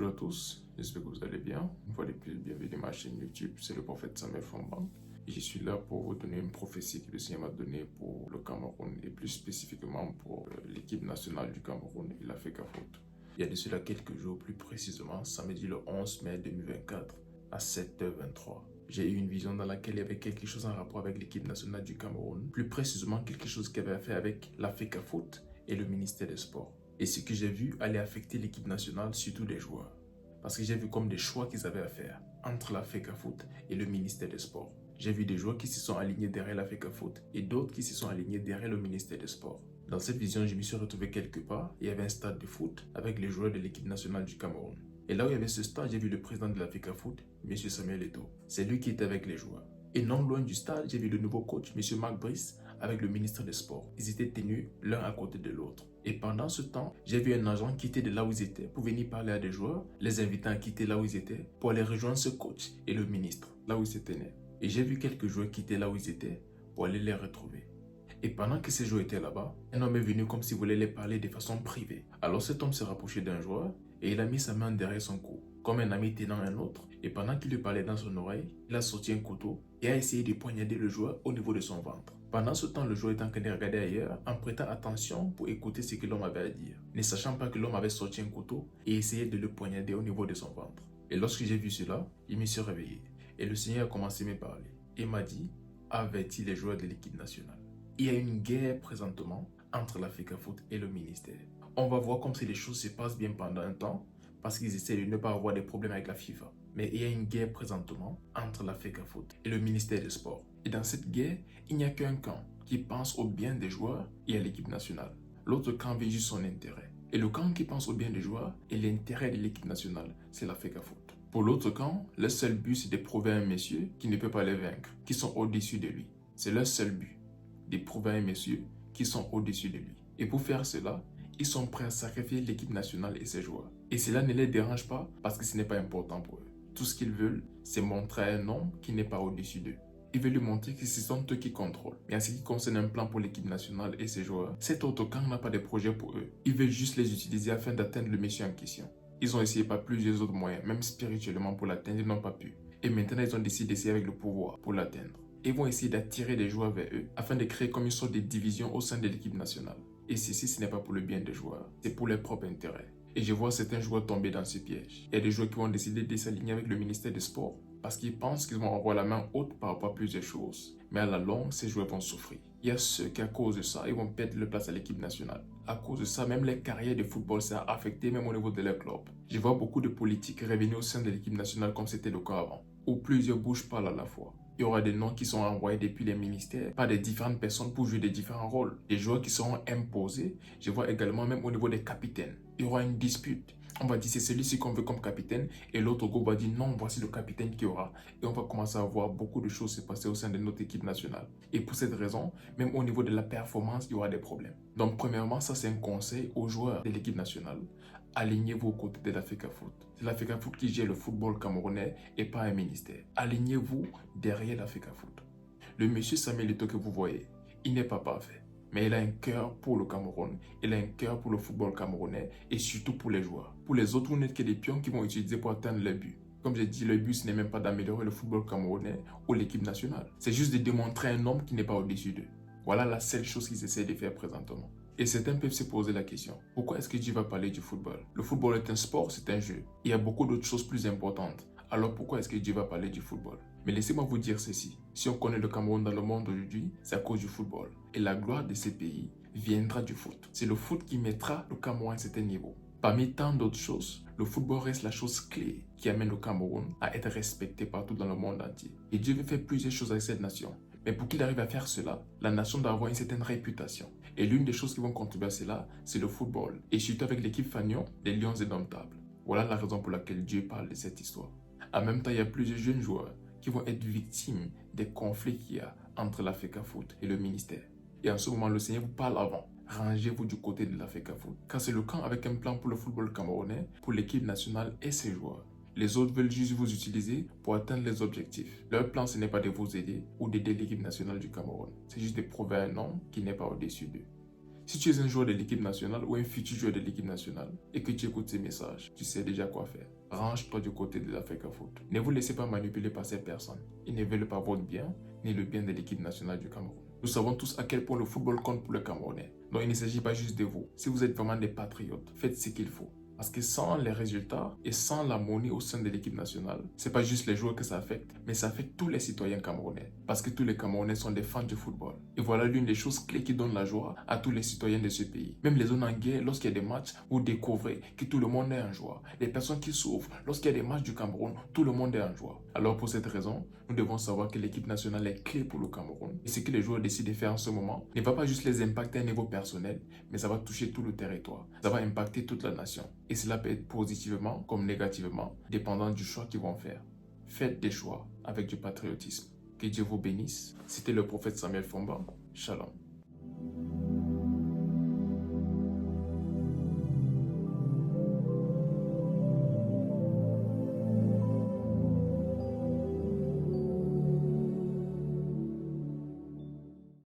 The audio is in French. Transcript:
Bonjour à tous, j'espère que vous allez bien. Une fois de plus, bienvenue à ma chaîne YouTube, c'est le prophète Samuel Fambank. Et je suis là pour vous donner une prophétie que le Seigneur m'a donnée pour le Cameroun et plus spécifiquement pour l'équipe nationale du Cameroun et l'Africa Foot. Il y a de cela quelques jours, plus précisément, samedi le 11 mai 2024 à 7h23. J'ai eu une vision dans laquelle il y avait quelque chose en rapport avec l'équipe nationale du Cameroun, plus précisément quelque chose qui avait à faire avec l'Africa Foot et le ministère des Sports. Et ce que j'ai vu allait affecter l'équipe nationale, surtout les joueurs. Parce que j'ai vu comme des choix qu'ils avaient à faire entre l'Africa Foot et le ministère des Sports. J'ai vu des joueurs qui se sont alignés derrière l'Africa Foot et d'autres qui se sont alignés derrière le ministère des Sports. Dans cette vision, je me suis retrouvé quelque part. Il y avait un stade de foot avec les joueurs de l'équipe nationale du Cameroun. Et là où il y avait ce stade, j'ai vu le président de l'Africa Foot, M. Samuel Eto'o. C'est lui qui était avec les joueurs. Et non loin du stade, j'ai vu le nouveau coach, M. Marc Brice, avec le ministre des Sports. Ils étaient tenus l'un à côté de l'autre. Et pendant ce temps, j'ai vu un agent quitter de là où ils étaient pour venir parler à des joueurs, les invitant à quitter là où ils étaient pour aller rejoindre ce coach et le ministre, là où ils se tenaient. Et j'ai vu quelques joueurs quitter là où ils étaient pour aller les retrouver. Et pendant que ces joueurs étaient là-bas, un homme est venu comme s'il voulait les parler de façon privée. Alors cet homme s'est rapproché d'un joueur et il a mis sa main derrière son cou, comme un ami tenant un autre. Et pendant qu'il lui parlait dans son oreille, il a sorti un couteau et a essayé de poignarder le joueur au niveau de son ventre. Pendant ce temps, le joueur était en train de regarder ailleurs en prêtant attention pour écouter ce que l'homme avait à dire, ne sachant pas que l'homme avait sorti un couteau et essayé de le poignarder au niveau de son ventre. Et lorsque j'ai vu cela, il me suis réveillé et le Seigneur a commencé à me parler et m'a dit « Avertis les joueurs de l'équipe nationale. Il y a une guerre présentement entre l'Africa Foot et le ministère. On va voir comme si les choses se passent bien pendant un temps parce qu'ils essaient de ne pas avoir des problèmes avec la FIFA. Mais il y a une guerre présentement entre l'Africa Foot et le ministère des Sports. Et dans cette guerre, il n'y a qu'un camp qui pense au bien des joueurs et à l'équipe nationale. L'autre camp veut juste son intérêt. Et le camp qui pense au bien des joueurs et l'intérêt de l'équipe nationale, c'est l'Africa Foot. Pour l'autre camp, le seul but c'est de prouver à un monsieur qui ne peut pas les vaincre, qui sont au-dessus de lui. C'est leur seul but, de prouver à un monsieur qui sont au-dessus de lui. Et pour faire cela, ils sont prêts à sacrifier l'équipe nationale et ses joueurs. Et cela ne les dérange pas parce que ce n'est pas important pour eux. Tout ce qu'ils veulent, c'est montrer à un homme qui n'est pas au-dessus d'eux. Ils veulent lui montrer que ce sont eux qui contrôlent. Mais en ce qui concerne un plan pour l'équipe nationale et ses joueurs, cet autre camp n'a pas de projet pour eux. Ils veulent juste les utiliser afin d'atteindre le monsieur en question. Ils ont essayé par plusieurs autres moyens, même spirituellement pour l'atteindre, ils n'ont pas pu. Et maintenant, ils ont décidé d'essayer avec le pouvoir pour l'atteindre. Ils vont essayer d'attirer des joueurs vers eux afin de créer comme une sorte de division au sein de l'équipe nationale. Et ceci, ce n'est pas pour le bien des joueurs, c'est pour leur propre intérêt. Et je vois certains joueurs tomber dans ce piège. Il y a des joueurs qui vont décider de s'aligner avec le ministère des Sports parce qu'ils pensent qu'ils vont avoir la main haute par rapport à plusieurs choses. Mais à la longue, ces joueurs vont souffrir. Il y a ceux qui, à cause de ça, ils vont perdre leur place à l'équipe nationale. À cause de ça, même les carrières de football, ça a affecté même au niveau de leur club. Je vois beaucoup de politiques revenir au sein de l'équipe nationale comme c'était le cas avant, où plusieurs bouches parlent à la fois. Il y aura des noms qui sont envoyés depuis les ministères par des différentes personnes pour jouer des différents rôles. Des joueurs qui seront imposés. Je vois également même au niveau des capitaines. Il y aura une dispute. On va dire c'est celui-ci qu'on veut comme capitaine et l'autre groupe va dire non, voici le capitaine qui aura. Et on va commencer à voir beaucoup de choses se passer au sein de notre équipe nationale. Et pour cette raison, même au niveau de la performance, il y aura des problèmes. Donc premièrement, ça c'est un conseil aux joueurs de l'équipe nationale. Alignez-vous aux côtés de l'Africa Foot. C'est l'Africa Foot qui gère le football camerounais et pas un ministère. Alignez-vous derrière l'Africa Foot. Le monsieur Samuel Eto'o que vous voyez, il n'est pas parfait. Mais il a un cœur pour le Cameroun, il a un cœur pour le football camerounais et surtout pour les joueurs. Pour les autres, vous n'êtes que des pions qui vont utiliser pour atteindre le but. Comme j'ai dit, le but ce n'est même pas d'améliorer le football camerounais ou l'équipe nationale. C'est juste de démontrer un homme qui n'est pas au-dessus d'eux. Voilà la seule chose qu'ils essaient de faire présentement. Et certains peuvent se poser la question, pourquoi est-ce que Dieu va parler du football? Le football est un sport, c'est un jeu. Il y a beaucoup d'autres choses plus importantes. Alors pourquoi est-ce que Dieu va parler du football? Mais laissez-moi vous dire ceci. Si on connaît le Cameroun dans le monde aujourd'hui, c'est à cause du football. Et la gloire de ces pays viendra du foot. C'est le foot qui mettra le Cameroun à un certain niveau. Parmi tant d'autres choses, le football reste la chose clé qui amène le Cameroun à être respecté partout dans le monde entier. Et Dieu veut faire plusieurs choses avec cette nation. Mais pour qu'il arrive à faire cela, la nation doit avoir une certaine réputation. Et l'une des choses qui vont contribuer à cela, c'est le football. Et surtout avec l'équipe Fagnon, les Lions indomptables. Voilà la raison pour laquelle Dieu parle de cette histoire. En même temps, il y a plusieurs jeunes joueurs qui vont être victimes des conflits qu'il y a entre l'Africa Foot et le ministère. Et en ce moment, le Seigneur vous parle avant. Rangez-vous du côté de l'Africa Foot. Car c'est le camp avec un plan pour le football camerounais, pour l'équipe nationale et ses joueurs. Les autres veulent juste vous utiliser pour atteindre les objectifs. Leur plan, ce n'est pas de vous aider ou d'aider l'équipe nationale du Cameroun. C'est juste de prouver un nom qui n'est pas au-dessus d'eux. Si tu es un joueur de l'équipe nationale ou un futur joueur de l'équipe nationale et que tu écoutes ces messages, tu sais déjà quoi faire. Range-toi du côté de l'Africa Foot. Ne vous laissez pas manipuler par ces personnes. Ils ne veulent pas votre bien, ni le bien de l'équipe nationale du Cameroun. Nous savons tous à quel point le football compte pour le Camerounais. Donc il ne s'agit pas juste de vous. Si vous êtes vraiment des patriotes, faites ce qu'il faut. Parce que sans les résultats et sans la monnaie au sein de l'équipe nationale, c'est pas juste les joueurs que ça affecte, mais ça affecte tous les citoyens camerounais. Parce que tous les Camerounais sont des fans de football. Et voilà l'une des choses clés qui donne la joie à tous les citoyens de ce pays. Même les zones en guerre, lorsqu'il y a des matchs, vous découvrez que tout le monde est en joie. Les personnes qui souffrent, lorsqu'il y a des matchs du Cameroun, tout le monde est en joie. Alors pour cette raison, nous devons savoir que l'équipe nationale est clé pour le Cameroun. Et ce que les joueurs décident de faire en ce moment ne va pas juste les impacter à un niveau personnel, mais ça va toucher tout le territoire. Ça va impacter toute la nation. Et cela peut être positivement comme négativement, dépendant du choix qu'ils vont faire. Faites des choix avec du patriotisme. Que Dieu vous bénisse. C'était le prophète Samuel Fomba. Shalom.